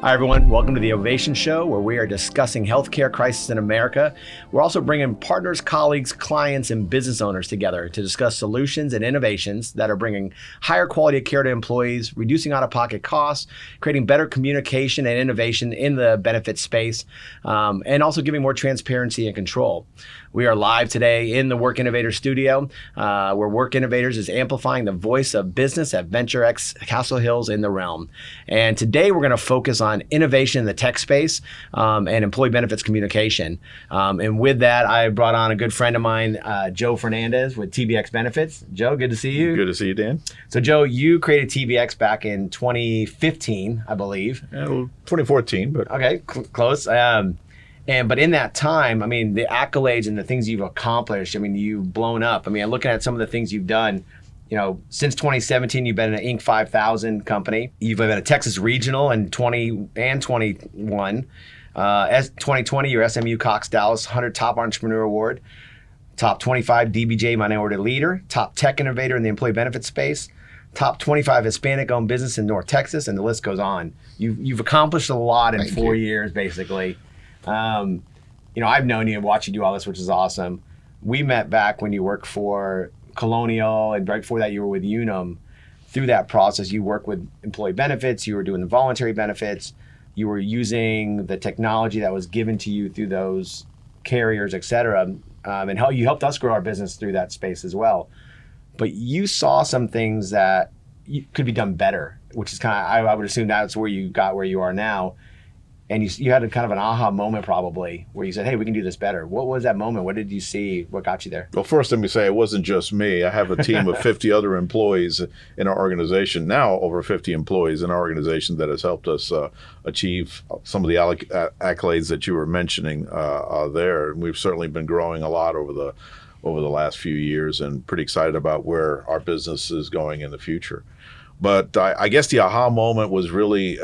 Hi, everyone. Welcome to the Ovation Show, where we are discussing healthcare crisis in America. We're also bringing partners, colleagues, clients, and business owners together to discuss solutions and innovations that are bringing higher quality of care to employees, reducing out-of-pocket costs, creating better communication and innovation in the benefit space, and also giving more transparency and control. We are live today in the Work Innovators studio, where Work Innovators is amplifying the voice of business at Venture X Castle Hills in the realm. And today we're going to focus on innovation in the tech space and employee benefits communication. And with that, I brought on a good friend of mine, Joe Fernandez with TBX Benefits. Joe, good to see you. Good to see you, Dan. So Joe, you created TBX back in 2015, I believe. 2014, but okay, close. But in that time, I mean, the accolades and the things you've accomplished, I mean, you've blown up. I mean, looking at some of the things you've done, you know, since 2017, you've been an Inc. 5000 company. You've been a Texas Regional in 20 and 21. As 2020, your SMU Cox Dallas 100 Top Entrepreneur Award, Top 25 DBJ Minority Leader, Top Tech Innovator in the employee benefits space, Top 25 Hispanic-owned business in North Texas, and the list goes on. You've accomplished a lot in 4 years, basically. You know, I've known you and watched you do all this, which is awesome. We met back when you worked for Colonial, and right before that you were with Unum. Through that process, you worked with employee benefits, you were doing the voluntary benefits, you were using the technology that was given to you through those carriers, et cetera, and how you helped us grow our business through that space as well. But you saw some things that could be done better, which is kind of, I would assume that's where you got where you are now. And you had a kind of an aha moment probably where you said, hey, we can do this better. What was that moment? What did you see? What got you there? Well, first let me say it wasn't just me. I have a team of 50 other employees in our organization, now over 50 employees in our organization that has helped us achieve some of the accolades that you were mentioning there. And we've certainly been growing a lot over the last few years and pretty excited about where our business is going in the future. But I guess the aha moment was really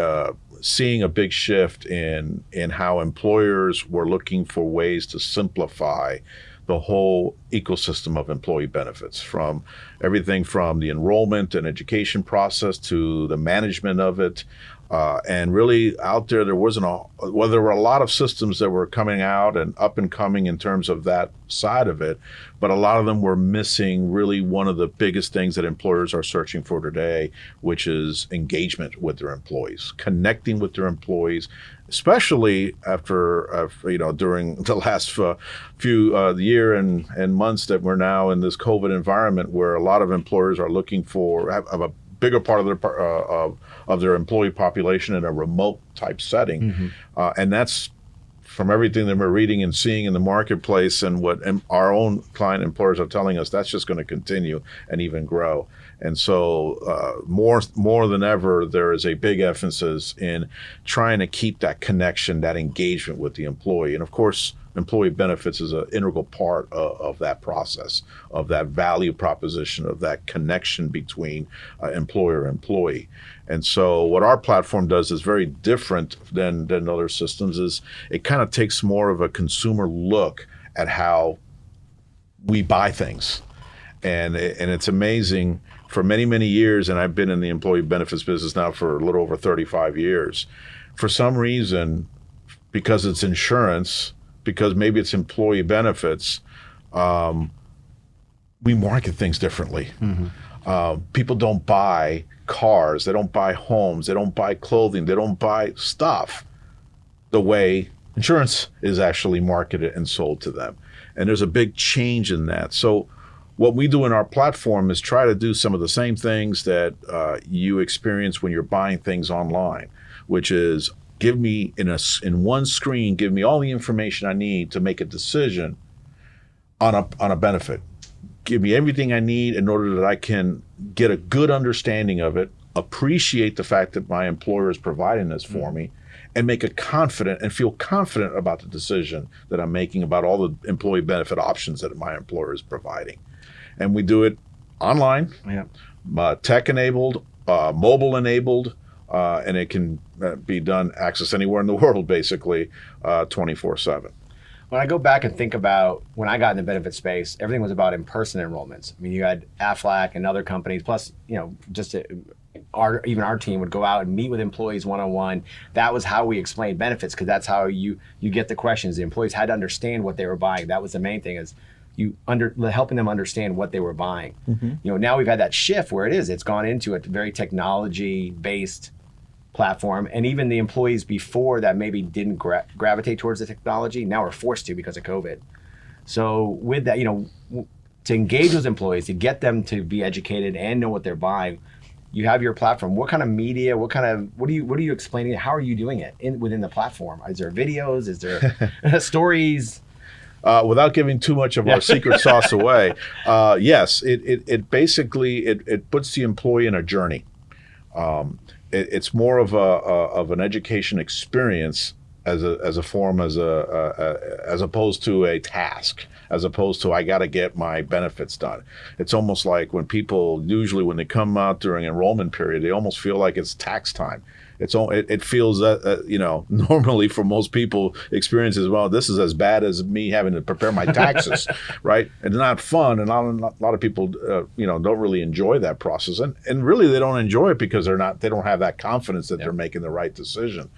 seeing a big shift in how employers were looking for ways to simplify the whole ecosystem of employee benefits, from everything from the enrollment and education process to the management of it. And really out there, there were a lot of systems that were coming out and up and coming in terms of that side of it, but a lot of them were missing really one of the biggest things that employers are searching for today, which is engagement with their employees, connecting with their employees, especially after during the last few year and months that we're now in this COVID environment, where a lot of employers are looking for have a bigger part of their employee population in a remote type setting. Mm-hmm. And that's from everything that we're reading and seeing in the marketplace and what our own client employers are telling us, that's just going to continue and even grow. And so more than ever, there is a big emphasis in trying to keep that connection, that engagement with the employee. And of course, employee benefits is an integral part of that process, of that value proposition, of that connection between employer and employee. And so what our platform does is very different than other systems. Is it kind of takes more of a consumer look at how we buy things. And it's amazing. For many, many years, and I've been in the employee benefits business now for a little over 35 years, for some reason, because it's insurance, because maybe it's employee benefits, we market things differently. Mm-hmm. People don't buy cars, they don't buy homes, they don't buy clothing, they don't buy stuff the way insurance is actually marketed and sold to them. And there's a big change in that. So what we do in our platform is try to do some of the same things that you experience when you're buying things online, which is give me in one screen, give me all the information I need to make a decision on a benefit. Give me everything I need in order that I can get a good understanding of it, appreciate the fact that my employer is providing this for me, and make a confident and feel confident about the decision that I'm making about all the employee benefit options that my employer is providing. And we do it online, tech-enabled, mobile-enabled, and it can be done, access anywhere in the world, basically, 24/7. When I go back and think about when I got in the benefit space, everything was about in-person enrollments. I mean, you had Aflac and other companies, plus, you know, just even our team would go out and meet with employees one-on-one. That was how we explained benefits, because that's how you get the questions. The employees had to understand what they were buying. That was the main thing, is helping them understand what they were buying. Now we've had that shift where it's gone into a very technology-based platform, and even the employees before that maybe didn't gravitate towards the technology now are forced to because of COVID. So with that, to engage those employees, to get them to be educated and know what they're buying, you have your platform. What kind of media? What are you explaining? How are you doing it within the platform? Is there videos? Is there stories? Without giving too much of our secret sauce away, yes, it basically it puts the employee in a journey. It's more of an education experience as opposed to a task, as opposed to I got to get my benefits done. It's almost like when people usually when they come out during enrollment period, they almost feel like it's tax time. It feels that normally for most people experiences, well, this is as bad as me having to prepare my taxes, right? It's not fun, and a lot of people don't really enjoy that process, and really they don't enjoy it because they don't have that confidence that they're making the right decision.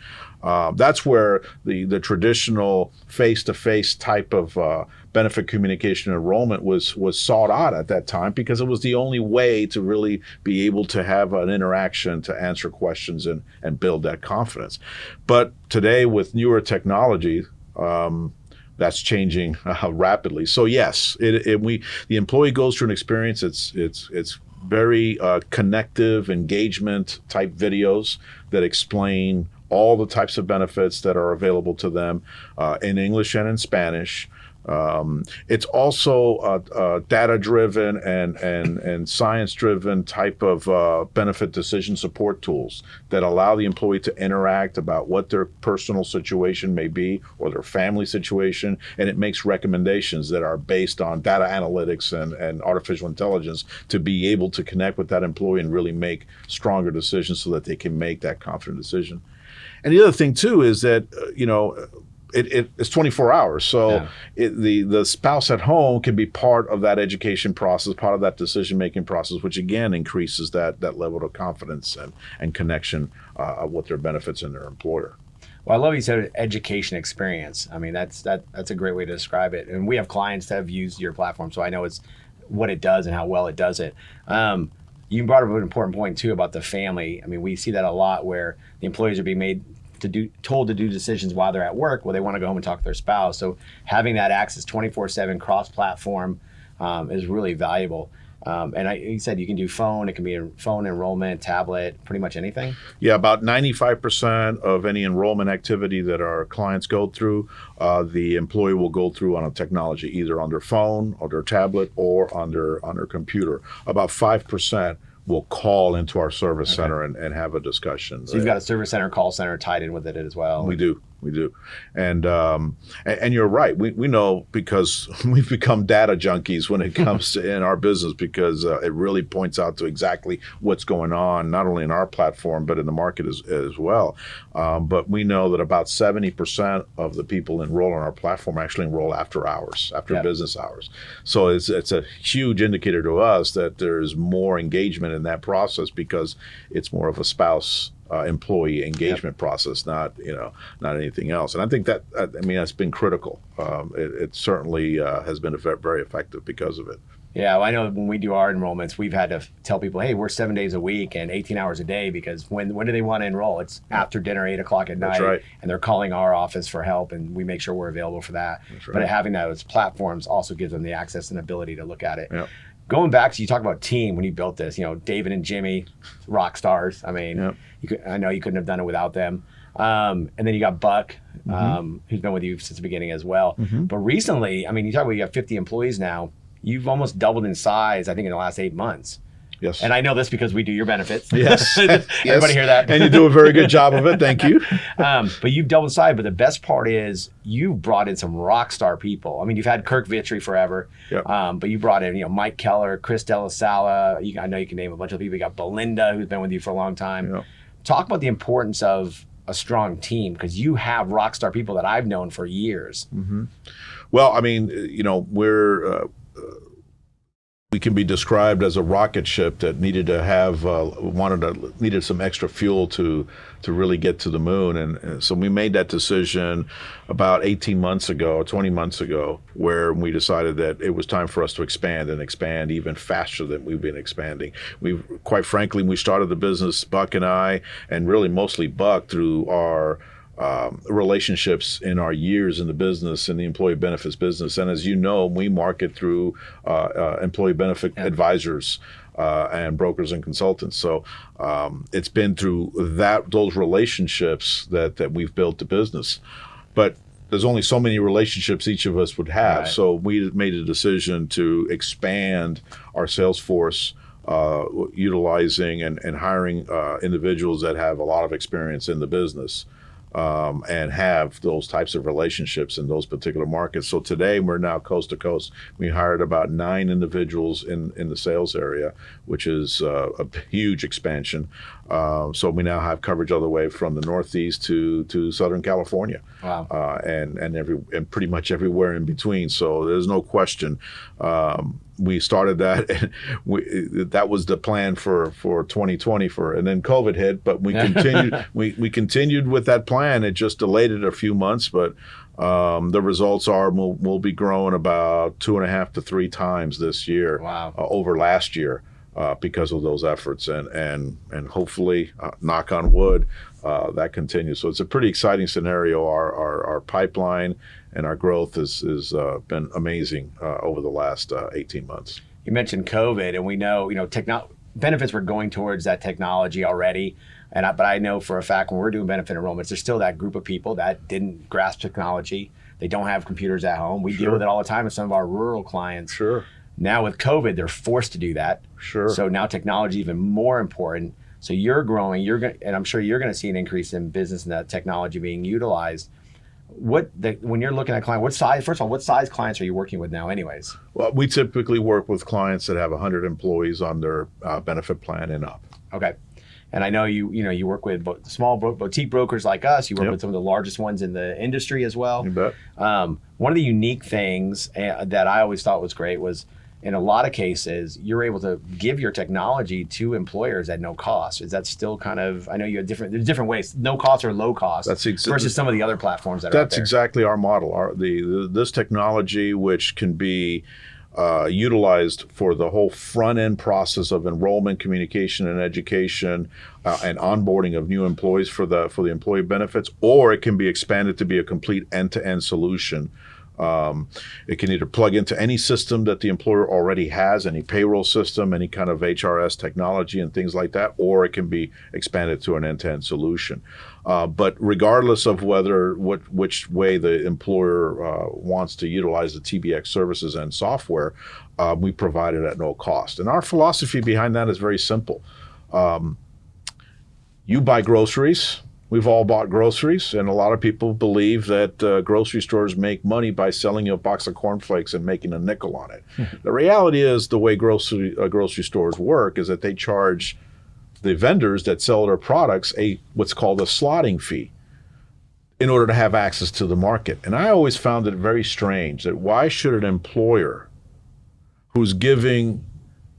That's where the traditional face-to-face type of benefit communication enrollment was sought out at that time, because it was the only way to really be able to have an interaction to answer questions and build that confidence. But today with newer technology, that's changing rapidly. So yes, the employee goes through an experience. It's very connective engagement type videos that explain all the types of benefits that are available to them in English and in Spanish. It's also data-driven and science-driven type of benefit decision support tools that allow the employee to interact about what their personal situation may be or their family situation, and it makes recommendations that are based on data analytics and artificial intelligence to be able to connect with that employee and really make stronger decisions so that they can make that confident decision. And the other thing too is that it's 24 hours, so the spouse at home can be part of that education process, part of that decision-making process, which again increases that level of confidence and connection with their benefits and their employer. Well, I love you said education experience. I mean, that's a great way to describe it. And we have clients that have used your platform, so I know it's what it does and how well it does it. You brought up an important point too about the family. I mean, we see that a lot where the employees are being told to do decisions while they're at work. Well, they want to go home and talk to their spouse. So having that access 24/7 cross-platform is really valuable. And you said you can do phone. It can be phone enrollment, tablet, pretty much anything. Yeah, about 95% of any enrollment activity that our clients go through, the employee will go through on a technology, either on their phone or their tablet or on their computer. About 5% will call into our service center and have a discussion. So you've got a service center, call center tied in with it as well. We do. And you're right. We know, because we've become data junkies when it comes to in our business, because it really points out to exactly what's going on, not only in our platform, but in the market as well. But we know that about 70% of the people enroll on our platform actually enroll after hours, business hours. So it's a huge indicator to us that there's more engagement in that process, because it's more of a spouse employee engagement process, not anything else. And I think that's been critical. It certainly has been very effective because of it. Yeah, well, I know when we do our enrollments, we've had to tell people, hey, we're 7 days a week and 18 hours a day, because when do they want to enroll? It's after dinner, 8 o'clock at night. That's right. And they're calling our office for help, and we make sure we're available for that. That's right. But having those platforms also gives them the access and ability to look at it. Yep. Going back to, you talk about team when you built this, David and Jimmy, rock stars. I mean, I know you couldn't have done it without them. And then you got Buck, who's been with you since the beginning as well. But recently, I mean, you talk about you have 50 employees now. You've almost doubled in size, I think, in the last 8 months. Yes. And I know this because we do your benefits. Yes. Everybody hear that? And you do a very good job of it. Thank you. But you've doubled in size. But the best part is you brought in some rock star people. I mean, you've had Kirk Vitry forever. Yep. But you brought in, Mike Keller, Chris Delasala. I know you can name a bunch of people. You got Belinda, who's been with you for a long time. Yep. Talk about the importance of a strong team, because you have rock star people that I've known for years. Well, I mean, we're We can be described as a rocket ship that needed to have needed some extra fuel to really get to the moon, and so we made that decision about 18 months ago, 20 months ago, where we decided that it was time for us to expand and expand even faster than we've been expanding. Quite frankly, we started the business, Buck and I, and really mostly Buck, through our relationships in our years in the business, in the employee benefits business. And as you know, we market through employee benefit advisors and brokers and consultants. So it's been through those relationships that we've built the business. But there's only so many relationships each of us would have. Right. So we made a decision to expand our sales force, utilizing and hiring individuals that have a lot of experience in the business. And have those types of relationships in those particular markets. So today we're now coast to coast. We hired about 9 individuals in the sales area, which is a huge expansion. So we now have coverage all the way from the Northeast to Southern California. Wow. And pretty much everywhere in between. So there's no question. We started that, and that was the plan for 2020, and then COVID hit, but we continued. we continued with that plan. It just delayed it a few months, but the results are we'll be growing about 2.5 to 3 times this year. Wow. Over last year, because of those efforts, and hopefully, knock on wood, that continues. So it's a pretty exciting scenario. Our pipeline and our growth has been amazing over the last 18 months. You mentioned COVID, and we know benefits were going towards that technology already. But I know for a fact when we're doing benefit enrollments, there's still that group of people that didn't grasp technology. They don't have computers at home. We deal with it all the time with some of our rural clients. Sure. Now with COVID, they're forced to do that. Sure. So now technology is even more important. So you're growing. And I'm sure you're going to see an increase in business and that technology being utilized. When you're looking at clients, first of all, what size clients are you working with now anyways? Well, we typically work with clients that have 100 employees on their benefit plan and up. Okay. And I know you work with small boutique brokers like us. You work with some of the largest ones in the industry as well. You bet. One of the unique things that I always thought was great was, in a lot of cases, you're able to give your technology to employers at no cost. Is that still kind of, I know you have there's different ways, no cost or low cost, versus some of the other platforms that are out there. That's exactly our model. This technology, which can be utilized for the whole front end process of enrollment, communication, and education, and onboarding of new employees for the employee benefits, or it can be expanded to be a complete end-to-end solution. It can either plug into any system that the employer already has, any payroll system, any kind of HRS technology and things like that, or it can be expanded to an end-to-end solution. But regardless of which way the employer wants to utilize the TBX services and software, we provide it at no cost. And our philosophy behind that is very simple. You buy groceries. We've all bought groceries, and a lot of people believe that grocery stores make money by selling you a box of cornflakes and making a nickel on it. The reality is the way grocery stores work is that they charge the vendors that sell their products what's called a slotting fee in order to have access to the market. And I always found it very strange that why should an employer who's giving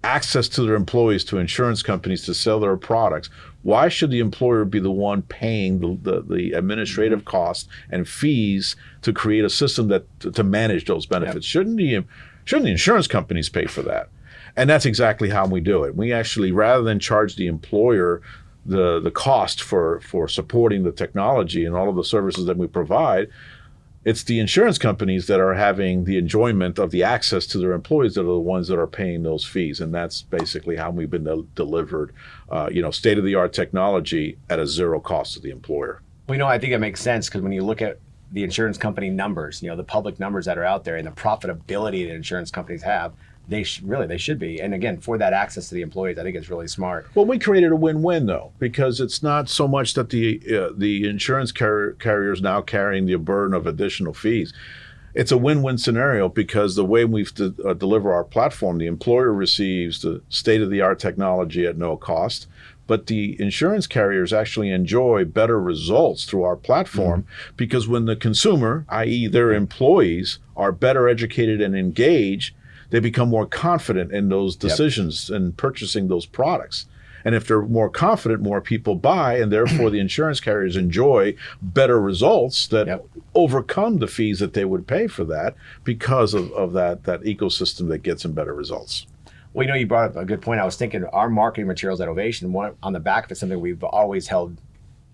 access to their employees to insurance companies to sell their products, why should the employer be the one paying the administrative costs and fees to create a system to manage those benefits? Yep. Shouldn't the insurance companies pay for that? And that's exactly how we do it. We actually, rather than charge the employer the cost for supporting the technology and all of the services that we provide, it's the insurance companies that are having the enjoyment of the access to their employees that are the ones that are paying those fees. And that's basically how we've been delivered, state-of-the-art technology at a zero cost to the employer. Well, I think that makes sense because when you look at the insurance company numbers, the public numbers that are out there and the profitability that insurance companies have, they should be. And again, for that access to the employees, I think it's really smart. Well, we created a win-win though, because it's not so much that the insurance carrier is now carrying the burden of additional fees. It's a win-win scenario because the way we deliver our platform, the employer receives the state-of-the-art technology at no cost, but the insurance carriers actually enjoy better results through our platform because when the consumer, i.e. their employees, are better educated and engaged, they become more confident in those decisions and purchasing those products. And if they're more confident, more people buy, and therefore the insurance carriers enjoy better results that overcome the fees that they would pay for that because of that ecosystem that gets them better results. Well, you brought up a good point. I was thinking our marketing materials at Ovation, one on the back of it, something we've always held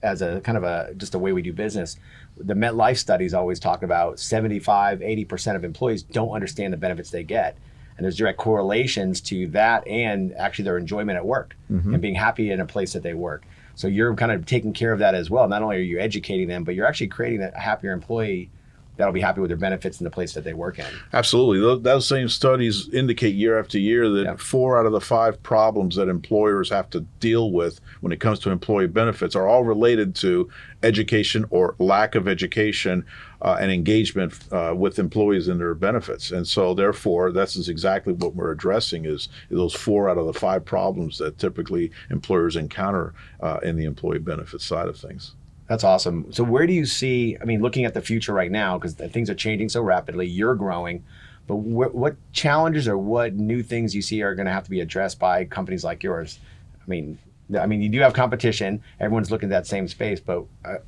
as a kind of just a way we do business. The MetLife studies always talk about 75-80% of employees don't understand the benefits they get. And there's direct correlations to that and actually their enjoyment at work and being happy in a place that they work. So you're kind of taking care of that as well. Not only are you educating them, but you're actually creating a happier employee that'll be happy with their benefits in the place that they work in. Absolutely. Those same studies indicate year after year that 4 out of the 5 problems that employers have to deal with when it comes to employee benefits are all related to education or lack of education and engagement with employees in their benefits. And so therefore, that's exactly what we're addressing is those 4 out of the 5 problems that typically employers encounter in the employee benefits side of things. That's awesome. So where do you see, looking at the future right now, because things are changing so rapidly, you're growing, but what challenges or what new things you see are going to have to be addressed by companies like yours? You do have competition. Everyone's looking at that same space, but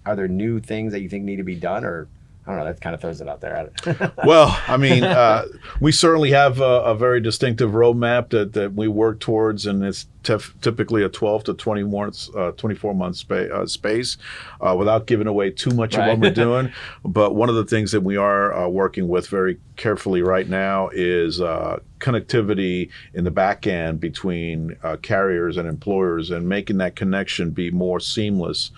are there new things that you think need to be done, or I don't know, that kind of throws it out there. Well, we certainly have a very distinctive roadmap that we work towards, and it's typically a 12 to 24 month space without giving away too much of what we're doing. But one of the things that we are working with very carefully right now is connectivity in the back end between carriers and employers and making that connection be more seamless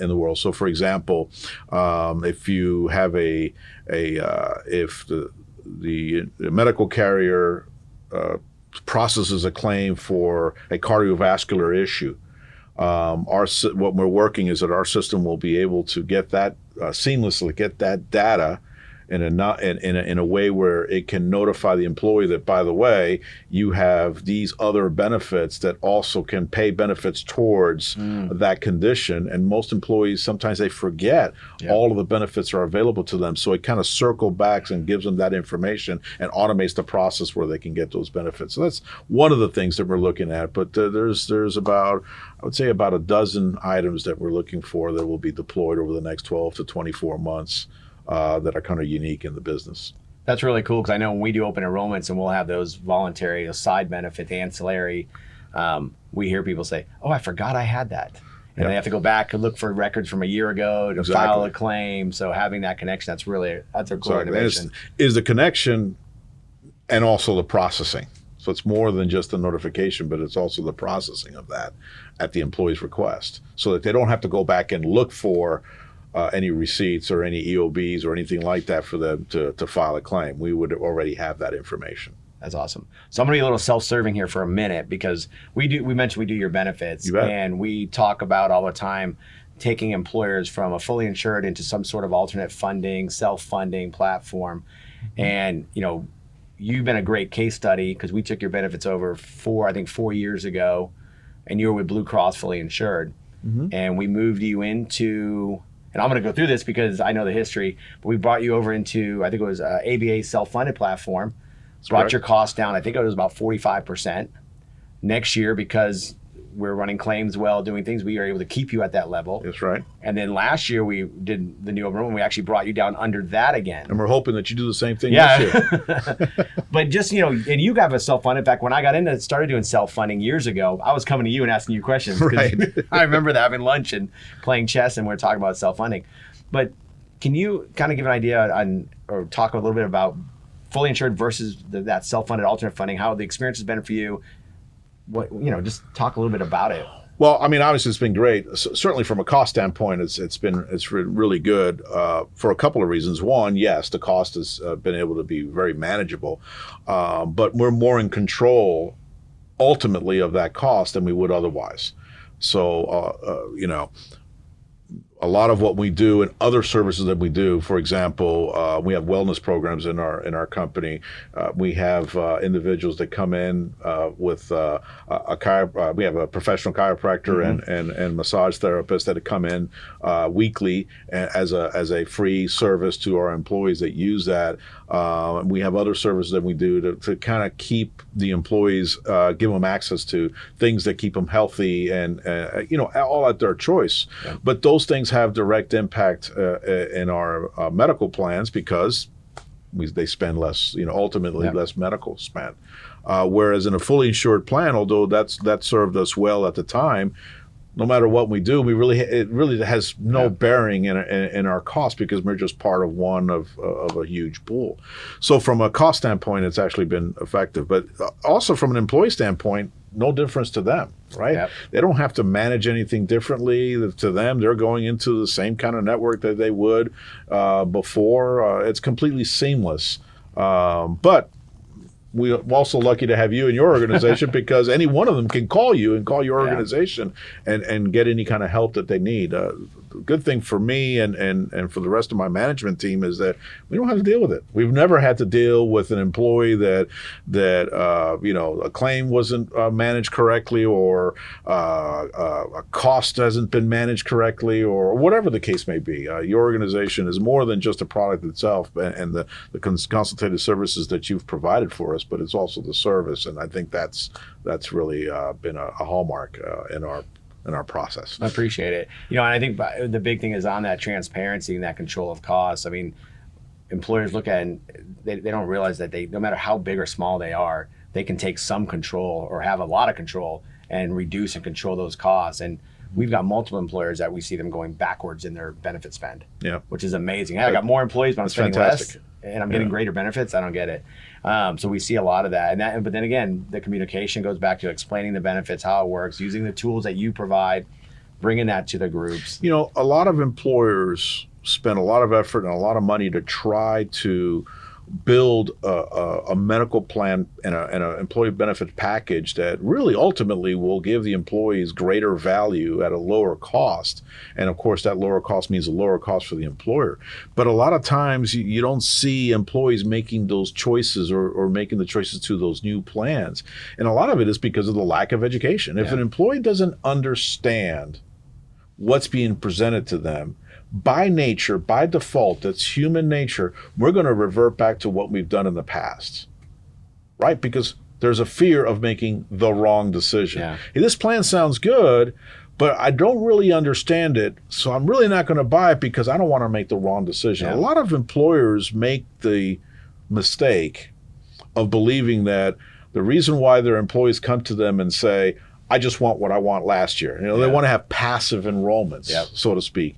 in the world. So, for example, if you have if the medical carrier processes a claim for a cardiovascular issue, what we're working is that our system will be able to get that seamlessly get that data in a way where it can notify the employee that, by the way, you have these other benefits that also can pay benefits towards that condition. And most employees, sometimes they forget all of the benefits are available to them. So it kind of circles back and gives them that information and automates the process where they can get those benefits. So that's one of the things that we're looking at. But there's about, I would say, about a dozen items that we're looking for that will be deployed over the next 12 to 24 months. That are kind of unique in the business. That's really cool, because I know when we do open enrollments and we'll have those voluntary, those side benefits, ancillary, we hear people say, "Oh, I forgot I had that." And they have to go back and look for records from a year ago to file a claim. So having that connection, that's a cool innovation. Is the connection and also the processing. So it's more than just the notification, but it's also the processing of that at the employee's request, so that they don't have to go back and look for any receipts or any EOBs or anything like that for them to file a claim. We would already have that information. That's awesome. So I'm going to be a little self-serving here for a minute, because we mentioned we do your benefits, and we talk about all the time taking employers from a fully insured into some sort of alternate funding, self-funding platform. And you've been a great case study, because we took your benefits over 4 years ago, and you were with Blue Cross fully insured, and we moved you into. And I'm going to go through this because I know the history, but we brought you over into, I think it was ABA self-funded platform, brought your cost down, I think it was about 45%. Next year, because we're running claims well, doing things, we were able to keep you at that level. That's right. And then last year we did the new enrollment, and we actually brought you down under that again. And we're hoping that you do the same thing this year. But just, and you have a self-funded. In fact, when I got started doing self-funding years ago, I was coming to you and asking you questions. Right. I remember that, having lunch and playing chess, and we're talking about self-funding. But can you kind of give an idea on, or talk a little bit about fully insured versus that self-funded alternate funding, how the experience has been for you? Just talk a little bit about it. Well, obviously it's been great. Certainly from a cost standpoint, it's been really good for a couple of reasons. One, yes, the cost has been able to be very manageable, but we're more in control ultimately of that cost than we would otherwise. So, a lot of what we do and other services that we do, for example, we have wellness programs in our company. We have individuals that come in with we have a professional chiropractor and massage therapist that come in weekly as a free service to our employees that use that. We have other services that we do to kind of keep the employees, give them access to things that keep them healthy and all at their choice. Yeah. But those things have direct impact in our medical plans because they spend less, ultimately less medical spend. Whereas in a fully insured plan, although that served us well at the time, no matter what we do, it really has no bearing in our cost because we're just part of one of a huge pool. So from a cost standpoint, it's actually been effective. But also from an employee standpoint, no difference to them, right? Yep. They don't have to manage anything differently. To them, they're going into the same kind of network that they would before. It's completely seamless. But we're also lucky to have you in your organization because any one of them can call you and call your organization and get any kind of help that they need. The good thing for me and for the rest of my management team is that we don't have to deal with it. We've never had to deal with an employee that a claim wasn't managed correctly or a cost hasn't been managed correctly or whatever the case may be. Your organization is more than just a product itself and the consultative services that you've provided for us, but it's also the service, and I think that's really been a hallmark in our process. I appreciate it. And I think the big thing is on that transparency and that control of costs. I mean, employers look at it and they don't realize that no matter how big or small they are, they can take some control or have a lot of control and reduce and control those costs. And we've got multiple employers that we see them going backwards in their benefit spend, which is amazing. Hey, I got more employees, but I'm spending less and I'm getting greater benefits. I don't get it. So we see a lot of that. But then again, the communication goes back to explaining the benefits, how it works, using the tools that you provide, bringing that to the groups. A lot of employers spend a lot of effort and a lot of money to try to build a medical plan and an employee benefit package that really ultimately will give the employees greater value at a lower cost. And of course, that lower cost means a lower cost for the employer. But a lot of times you don't see employees making those choices or making the choices to those new plans. And a lot of it is because of the lack of education. If an employee doesn't understand what's being presented to them, by nature, by default, that's human nature, we're going to revert back to what we've done in the past, right? Because there's a fear of making the wrong decision. Hey, this plan sounds good, but I don't really understand it, so I'm really not going to buy it because I don't want to make the wrong decision. A lot of employers make the mistake of believing that the reason why their employees come to them and say, I just want what I want last year. They want to have passive enrollments, so to speak.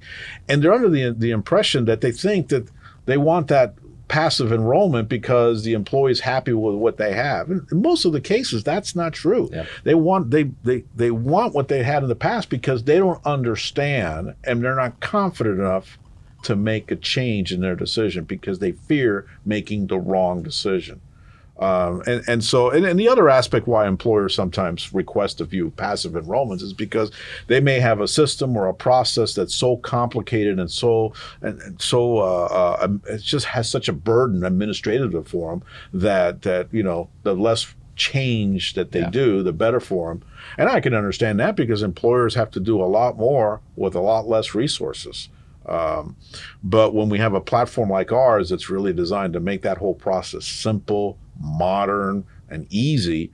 And they're under the impression that they think that they want that passive enrollment because the employee's happy with what they have. In most of the cases, that's not true. They want what they had in the past because they don't understand and they're not confident enough to make a change in their decision because they fear making the wrong decision. So the other aspect why employers sometimes request a few passive enrollments is because they may have a system or a process that's so complicated and it just has such a burden administratively for them that the less change that they do, the better for them. And I can understand that because employers have to do a lot more with a lot less resources. But when we have a platform like ours that's really designed to make that whole process simple, modern, and easy,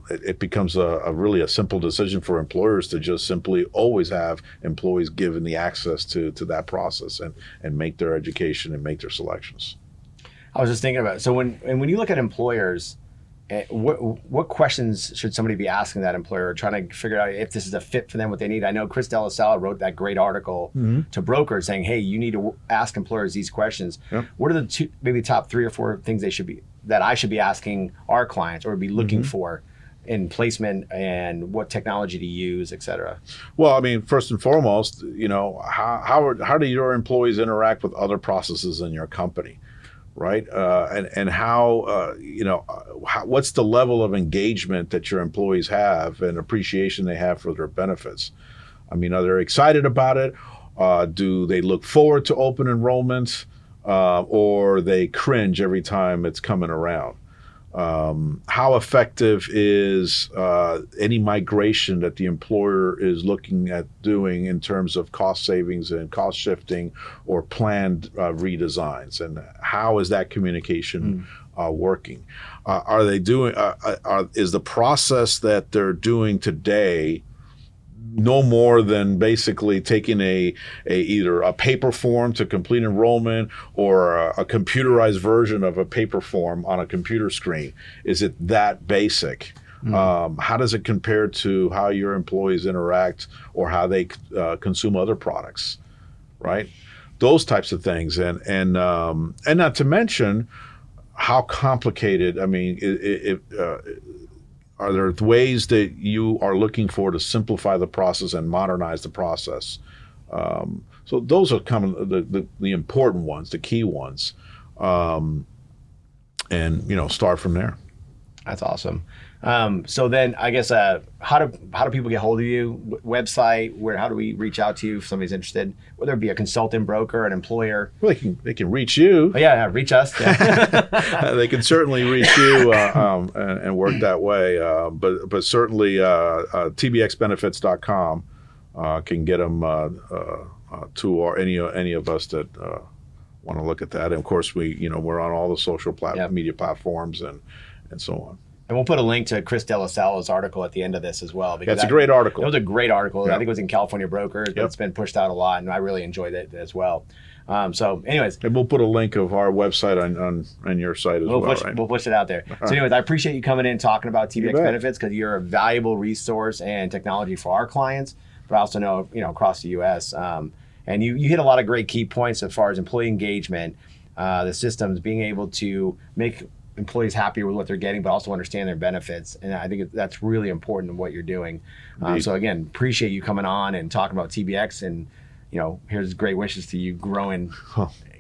it becomes a really simple decision for employers to just simply always have employees given the access to that process and make their education and make their selections. I was just thinking about it. So when you look at employers, what questions should somebody be asking that employer, trying to figure out if this is a fit for them, what they need? I know Chris De La Salle wrote that great article to brokers saying, hey, you need to ask employers these questions. What are the maybe top 3 or 4 things that I should be asking our clients or be looking for in placement and what technology to use, et cetera? Well, I mean, first and foremost, how do your employees interact with other processes in your company? Right, and how what's the level of engagement that your employees have and appreciation they have for their benefits? I mean, are they excited about it, Do they look forward to open enrollment, or they cringe every time it's coming around? How effective is any migration that the employer is looking at doing in terms of cost savings and cost shifting or planned redesigns? And how is that communication working? Are they doing? Is the process that they're doing today no more than basically taking either a paper form to complete enrollment or a computerized version of a paper form on a computer screen? Is it that basic? How does it compare to how your employees interact or how they consume other products, right? Those types of things, and not to mention how complicated. I mean, are there ways that you are looking for to simplify the process and modernize the process? So those are kind of the important ones, the key ones, and start from there. That's awesome. So then, I guess, how do people get hold of you? Website? How do we reach out to you if somebody's interested? Whether it be a consultant, broker, an employer. Well, they can reach you. Oh, yeah, reach us. Yeah. They can certainly reach you and work that way. But certainly tbxbenefits.com can get them to any of us that want to look at that. And of course, we're on all the social media platforms and so on. And we'll put a link to Chris Delasallo's article at the end of this as well. That's a great article. It was a great article. Yeah. I think it was in California Broker. Yep. It's been pushed out a lot, and I really enjoyed it as well. So anyways. And we'll put a link of our website on your site as well, right? We'll push it out there. So anyways, I appreciate you coming in talking about TBX Benefits, because you're a valuable resource and technology for our clients, but I also know, across the U.S. And you hit a lot of great key points as far as employee engagement, the systems, being able to make employees happier with what they're getting, but also understand their benefits. And I think that's really important in what you're doing. So again, appreciate you coming on and talking about TBX, and here's great wishes to you growing,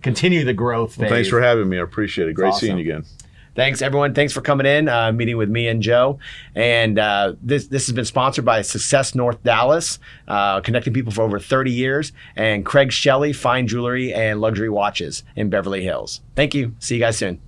continue the growth phase. Well, thanks for having me. I appreciate it. Great seeing you again. Thanks, everyone. Thanks for coming in, meeting with me and Joe. And this has been sponsored by Success North Dallas, connecting people for over 30 years, and Craig Shelley, Fine Jewelry and Luxury Watches in Beverly Hills. Thank you. See you guys soon.